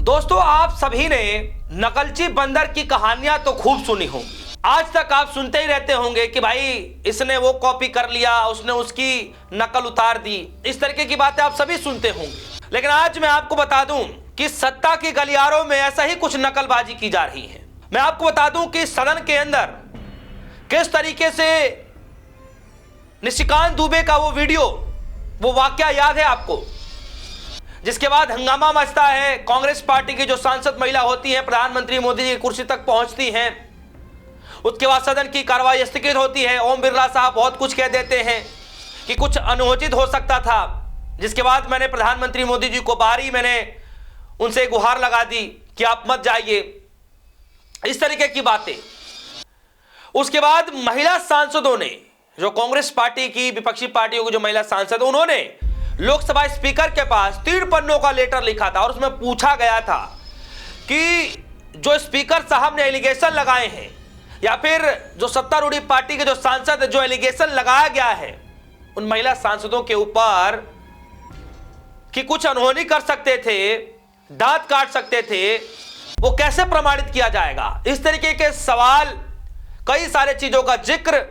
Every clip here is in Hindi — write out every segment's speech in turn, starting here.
दोस्तों, आप सभी ने नकलची बंदर की कहानियां तो खूब सुनी होंगी। आज तक आप सुनते ही रहते होंगे कि भाई इसने वो कॉपी कर लिया, उसने उसकी नकल उतार दी। इस तरीके की बातें आप सभी सुनते होंगे। लेकिन आज मैं आपको बता दूं कि सत्ता के गलियारों में ऐसा ही कुछ नकलबाजी की जा रही है। मैं आपको बता दूं कि सदन के अंदर किस तरीके से निशिकांत दुबे का वो वीडियो, वो वाकया याद है आपको, जिसके बाद हंगामा मचता है। कांग्रेस पार्टी की जो सांसद महिला होती है, प्रधानमंत्री मोदी जी की कुर्सी तक पहुंचती हैं। उसके बाद सदन की कार्रवाई स्थगित होती है। ओम बिरला साहब बहुत कुछ कह देते हैं कि कुछ अनुचित हो सकता था, जिसके बाद मैंने प्रधानमंत्री मोदी जी को मैंने उनसे गुहार लगा दी कि आप मत जाइए। इस तरीके की बातें। उसके बाद महिला सांसदों ने, जो कांग्रेस पार्टी की, विपक्षी पार्टियों की जो महिला सांसद, उन्होंने लोकसभा स्पीकर के पास 3 पन्नों का लेटर लिखा था और उसमें पूछा गया था कि जो स्पीकर साहब ने एलिगेशन लगाए हैं, या फिर जो सत्तारूढ़ी पार्टी के जो सांसद जो एलिगेशन लगाया गया है उन महिला सांसदों के ऊपर कि कुछ अनहोनी कर सकते थे, दांत काट सकते थे, वो कैसे प्रमाणित किया जाएगा। इस तरीके के सवाल, कई सारे चीजों का जिक्र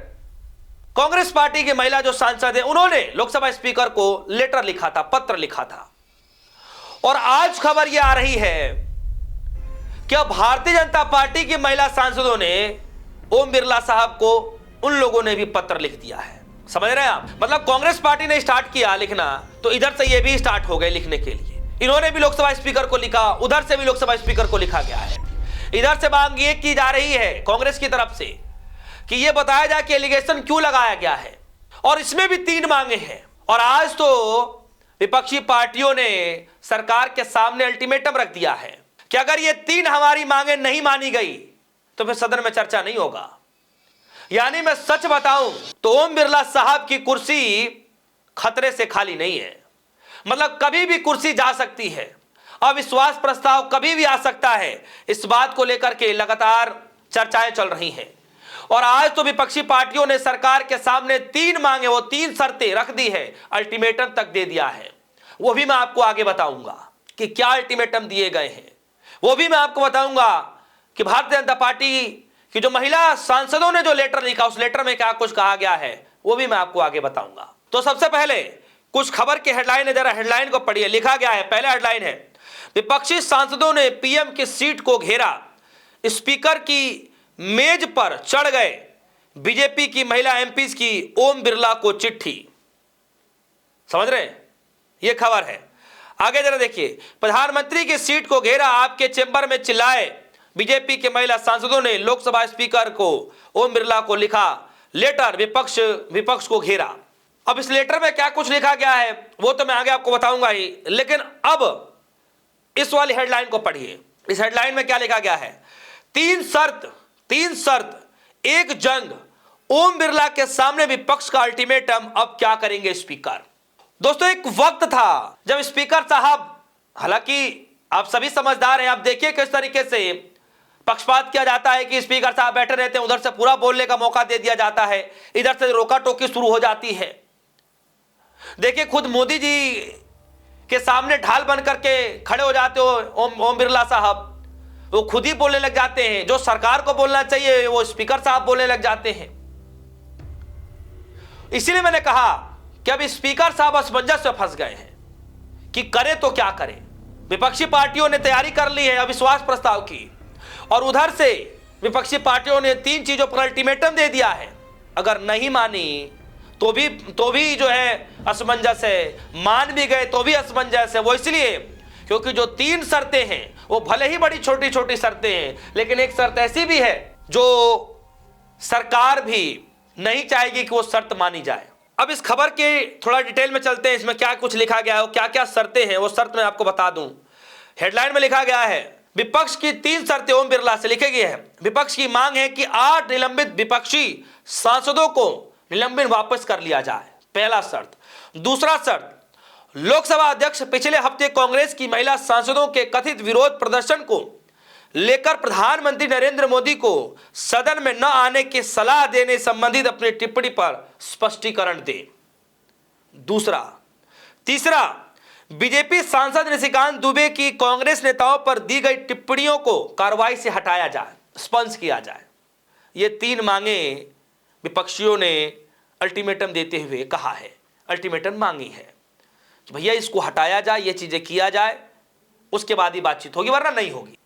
कांग्रेस पार्टी की महिला जो सांसद है उन्होंने लोकसभा स्पीकर को लेटर लिखा था, पत्र लिखा था। और आज खबर यह आ रही है कि अब भारतीय जनता पार्टी की महिला सांसदों ने ओम बिरला साहब को, उन लोगों ने भी पत्र लिख दिया है। समझ रहे हैं आप? मतलब कांग्रेस पार्टी ने स्टार्ट किया लिखना, तो इधर से ये भी स्टार्ट हो गए लिखने के लिए। इन्होंने भी लोकसभा स्पीकर को लिखा, उधर से भी लोकसभा स्पीकर को लिखा गया है। इधर से मांग ये की जा रही है कांग्रेस की तरफ से कि यह बताया जाए कि एलिगेशन क्यों लगाया गया है, और इसमें भी 3 मांगे हैं। और आज तो विपक्षी पार्टियों ने सरकार के सामने अल्टीमेटम रख दिया है कि अगर ये 3 हमारी मांगे नहीं मानी गई तो फिर सदन में चर्चा नहीं होगा। यानी मैं सच बताऊं तो ओम बिरला साहब की कुर्सी खतरे से खाली नहीं है। मतलब कभी भी कुर्सी जा सकती है, अविश्वास प्रस्ताव कभी भी आ सकता है। इस बात को लेकर के लगातार चर्चाएं चल रही हैं। और आज तो विपक्षी पार्टियों ने सरकार के सामने 3 मांगे, वो 3 शर्तें रख दी है, अल्टीमेटम तक दे दिया है। वो भी मैं आपको आगे बताऊंगा कि क्या अल्टीमेटम दिए गए हैं। वो भी मैं आपको बताऊंगा कि भारतीय जनता पार्टी की जो महिला सांसदों ने जो लेटर लिखा, उस लेटर में क्या कुछ कहा गया है, वो भी मैं आपको आगे बताऊंगा। तो सबसे पहले कुछ खबर की हेडलाइन है, जरा हेडलाइन को पढ़िए। लिखा गया है, पहला हेडलाइन है, विपक्षी सांसदों ने पीएम की सीट को घेरा, स्पीकर की मेज पर चढ़ गए, बीजेपी की महिला एमपीज की ओम बिरला को चिट्ठी। समझ रहे हैं? यह खबर है। आगे जरा देखिए, प्रधानमंत्री की सीट को घेरा, आपके चेंबर में चिल्लाए, बीजेपी के महिला सांसदों ने लोकसभा स्पीकर को, ओम बिरला को लिखा लेटर, विपक्ष को घेरा। अब इस लेटर में क्या कुछ लिखा गया है वो तो मैं आगे आपको बताऊंगा ही, लेकिन अब इस वाली हेडलाइन को पढ़िए। इस हेडलाइन में क्या लिखा गया है? 3 शर्त, 1 जंग, ओम बिरला के सामने विपक्ष का अल्टीमेटम, अब क्या करेंगे स्पीकर। दोस्तों, एक वक्त था जब स्पीकर साहब, हालांकि आप सभी समझदार हैं, आप देखिए किस तरीके से पक्षपात किया जाता है कि स्पीकर साहब बैठे रहते हैं, उधर से पूरा बोलने का मौका दे दिया जाता है, इधर से रोका टोकी शुरू हो जाती है। देखिए, खुद मोदी जी के सामने ढाल बन करके खड़े हो जाते हो ओम बिरला साहब, वो खुद ही बोलने लग जाते हैं। जो सरकार को बोलना चाहिए वो स्पीकर साहब बोलने लग जाते हैं। इसीलिए मैंने कहा कि अब स्पीकर साहब असमंजस में फंस गए हैं कि करें तो क्या करें। विपक्षी पार्टियों ने तैयारी कर ली है अविश्वास प्रस्ताव की, और उधर से विपक्षी पार्टियों ने 3 चीजों पर अल्टीमेटम दे दिया है। अगर नहीं मानी तो भी जो है असमंजस है, मान भी गए तो भी असमंजस है। वो इसलिए क्योंकि जो 3 शर्तें हैं वो भले ही बड़ी छोटी छोटी शर्तें हैं, लेकिन एक शर्त ऐसी भी है जो सरकार भी नहीं चाहेगी कि वो शर्त मानी जाए। अब इस खबर के थोड़ा डिटेल में चलते हैं, इसमें क्या कुछ लिखा गया है, क्या क्या शर्तें हैं, वो शर्त मैं आपको बता दूं। हेडलाइन में लिखा गया है, विपक्ष की 3 शर्तें ओम बिरला से लिखी गई है। विपक्ष की मांग है कि 8 निलंबित विपक्षी सांसदों को निलंबन वापस कर लिया जाए, पहला शर्त। दूसरा शर्त, लोकसभा अध्यक्ष पिछले हफ्ते कांग्रेस की महिला सांसदों के कथित विरोध प्रदर्शन को लेकर प्रधानमंत्री नरेंद्र मोदी को सदन में न आने की सलाह देने संबंधित अपनी टिप्पणी पर स्पष्टीकरण दें। तीसरा, बीजेपी सांसद निशिकांत दुबे की कांग्रेस नेताओं पर दी गई टिप्पणियों को कार्रवाई से हटाया जाए, स्पंज किया जाए। ये 3 मांगे विपक्षियों ने अल्टीमेटम देते हुए कहा है, अल्टीमेटम मांगी है कि भैया इसको हटाया जाए, ये चीजें किया जाए, उसके बाद ही बातचीत होगी, वरना नहीं होगी।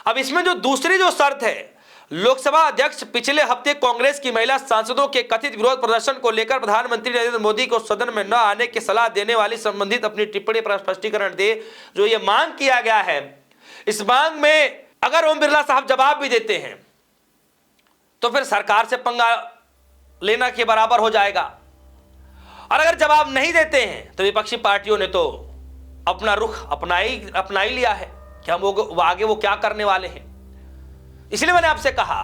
अब इसमें जो दूसरी जो शर्त है, लोकसभा अध्यक्ष पिछले हफ्ते कांग्रेस की महिला सांसदों के कथित विरोध प्रदर्शन को लेकर प्रधानमंत्री नरेंद्र मोदी को सदन में न आने की सलाह देने वाली संबंधित अपनी टिप्पणी पर स्पष्टीकरण दे। जो ये मांग किया गया है, इस मांग में अगर ओम बिरला साहब जवाब भी देते हैं तो फिर सरकार से पंगा लेना के बराबर हो जाएगा, और अगर जवाब नहीं देते हैं तो विपक्षी पार्टियों ने तो अपना रुख अपना ही लिया है कि हम आगे वो क्या करने वाले हैं। इसलिए मैंने आपसे कहा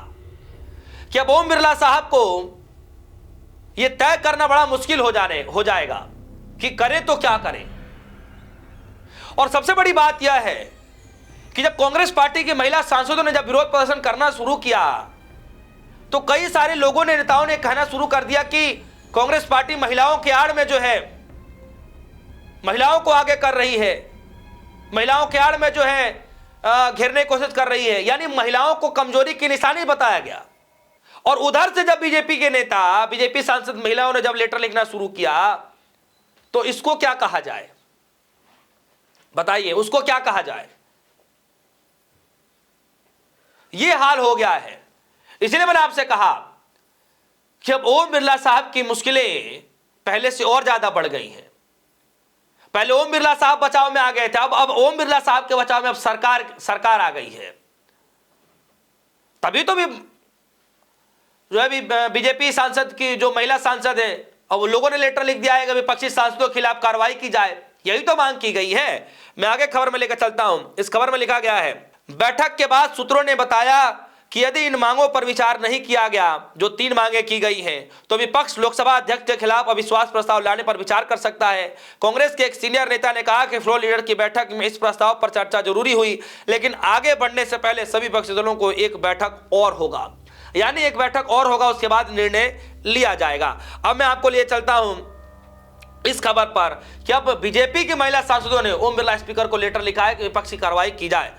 कि अब ओम बिरला साहब को यह तय करना बड़ा मुश्किल हो जाएगा कि करें तो क्या करें। और सबसे बड़ी बात यह है कि जब कांग्रेस पार्टी की महिला सांसदों ने जब विरोध प्रदर्शन करना शुरू किया तो कई सारे लोगों ने, नेताओं ने कहना शुरू कर दिया कि कांग्रेस पार्टी महिलाओं के आड़ में जो है, महिलाओं को आगे कर रही है, महिलाओं के आड़ में जो है घेरने की कोशिश कर रही है, यानी महिलाओं को कमजोरी की निशानी बताया गया। और उधर से जब बीजेपी के नेता, बीजेपी सांसद महिलाओं ने जब लेटर लिखना शुरू किया तो इसको क्या कहा जाए, बताइए, उसको क्या कहा जाए? यह हाल हो गया है। इसलिए मैंने आपसे कहा कि अब ओम बिरला साहब की मुश्किलें पहले से और ज्यादा बढ़ गई हैं। पहले ओम बिरला साहब बचाव में आ गए थे, अब ओम बिरला साहब के बचाव में अब सरकार आ गई है। तभी तो भी जो है बीजेपी सांसद की जो महिला सांसद है, अब लोगों ने लेटर लिख दिया है कि विपक्षी सांसदों के खिलाफ कार्रवाई की जाए। यही तो मांग की गई है। मैं आगे खबर में लेकर चलता हूं। इस खबर में लिखा गया है, बैठक के बाद सूत्रों ने बताया कि यदि इन मांगों पर विचार नहीं किया गया, जो 3 मांगे की गई हैं, तो विपक्ष लोकसभा अध्यक्ष के खिलाफ अविश्वास प्रस्ताव लाने पर विचार कर सकता है। कांग्रेस के एक सीनियर नेता ने कहा कि फ्लोर लीडर की बैठक में इस प्रस्ताव पर चर्चा जरूरी हुई, लेकिन आगे बढ़ने से पहले सभी विपक्षी दलों को एक बैठक और होगा, यानी एक बैठक और होगा, उसके बाद निर्णय लिया जाएगा। अब मैं आपको लिए चलता हूं इस खबर पर कि अब बीजेपी की महिला सांसदों ने ओम बिरला स्पीकर को लेटर लिखा है कि विपक्षी कार्रवाई की जाए।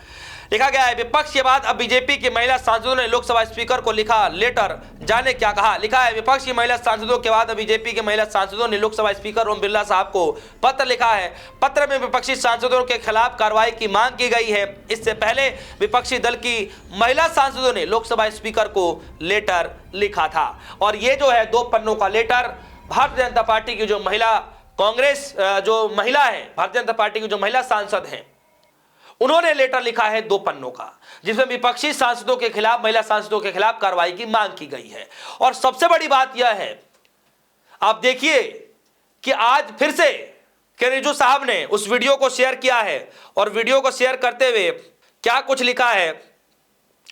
लिखा गया है, विपक्ष के बाद अब बीजेपी की महिला सांसदों ने लोकसभा स्पीकर को लिखा लेटर, जाने क्या कहा। लिखा है, विपक्ष की महिला सांसदों के बाद अब बीजेपी के महिला सांसदों ने लोकसभा स्पीकर ओम बिरला साहब को पत्र लिखा है। पत्र में विपक्षी सांसदों के खिलाफ कार्रवाई की मांग की गई है। इससे पहले विपक्षी दल की महिला सांसदों ने लोकसभा स्पीकर को लेटर लिखा था, और ये जो है 2 पन्नों का लेटर भारतीय जनता पार्टी की जो महिला कांग्रेस जो महिला है, भारतीय जनता पार्टी की जो महिला सांसद हैं, उन्होंने लेटर लिखा है 2 पन्नों का, जिसमें विपक्षी सांसदों के खिलाफ, महिला सांसदों के खिलाफ कार्रवाई की मांग की गई है। और सबसे बड़ी बात यह है, आप देखिए कि आज फिर से के रिजू साहब ने उस वीडियो को शेयर किया है, और वीडियो को शेयर करते हुए क्या कुछ लिखा है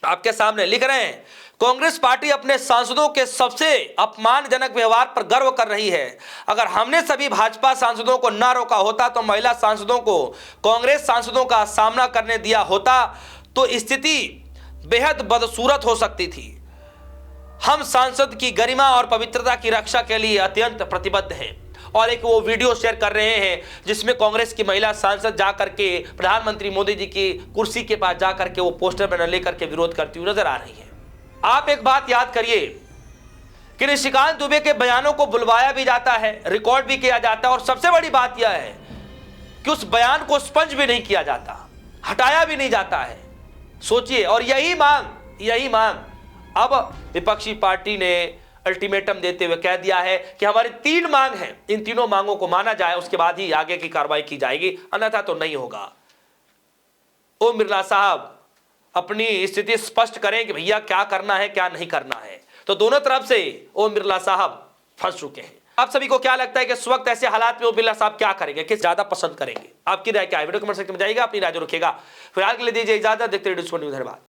आपके सामने लिख रहे हैं, कांग्रेस पार्टी अपने सांसदों के सबसे अपमानजनक व्यवहार पर गर्व कर रही है। अगर हमने सभी भाजपा सांसदों को न रोका होता तो महिला सांसदों को कांग्रेस सांसदों का सामना करने दिया होता तो स्थिति बेहद बदसूरत हो सकती थी। हम सांसद की गरिमा और पवित्रता की रक्षा के लिए अत्यंत प्रतिबद्ध हैं। और एक वो वीडियो शेयर कर रहे हैं जिसमें कांग्रेस की महिला सांसद जाकर के प्रधानमंत्री मोदी जी की कुर्सी के पास जाकर के वो पोस्टर बैनर लेकर के विरोध करती हुई नजर आ रही है। आप एक बात याद करिए कि निशिकांत दुबे के बयानों को बुलवाया भी जाता है, रिकॉर्ड भी किया जाता है, और सबसे बड़ी बात यह है कि उस बयान को स्पंज भी नहीं किया जाता, हटाया भी नहीं जाता है। सोचिए, और यही मांग अब विपक्षी पार्टी ने अल्टीमेटम देते हुए कह दिया है कि हमारी 3 मांग हैं, इन तीनों मांगों को माना जाए, उसके बाद ही आगे की कार्रवाई की जाएगी, अन्यथा तो नहीं होगा। ओम बिरला साहब अपनी स्थिति स्पष्ट करें कि भैया क्या करना है, क्या नहीं करना है। तो दोनों तरफ से ओम बिरला साहब फंस चुके हैं। आप सभी को क्या लगता है कि इस वक्त ऐसे हालात में ओम बिरला साहब क्या करेंगे, किस ज्यादा पसंद करेंगे? आपकी राय क्या है? वीडियो कमेंट सेक्शन में जाइएगा, अपनी राय रखिएगा। फिलहाल के लिए दीजिए इजाजत। देखते रहिए न्यूज़। धन्यवाद।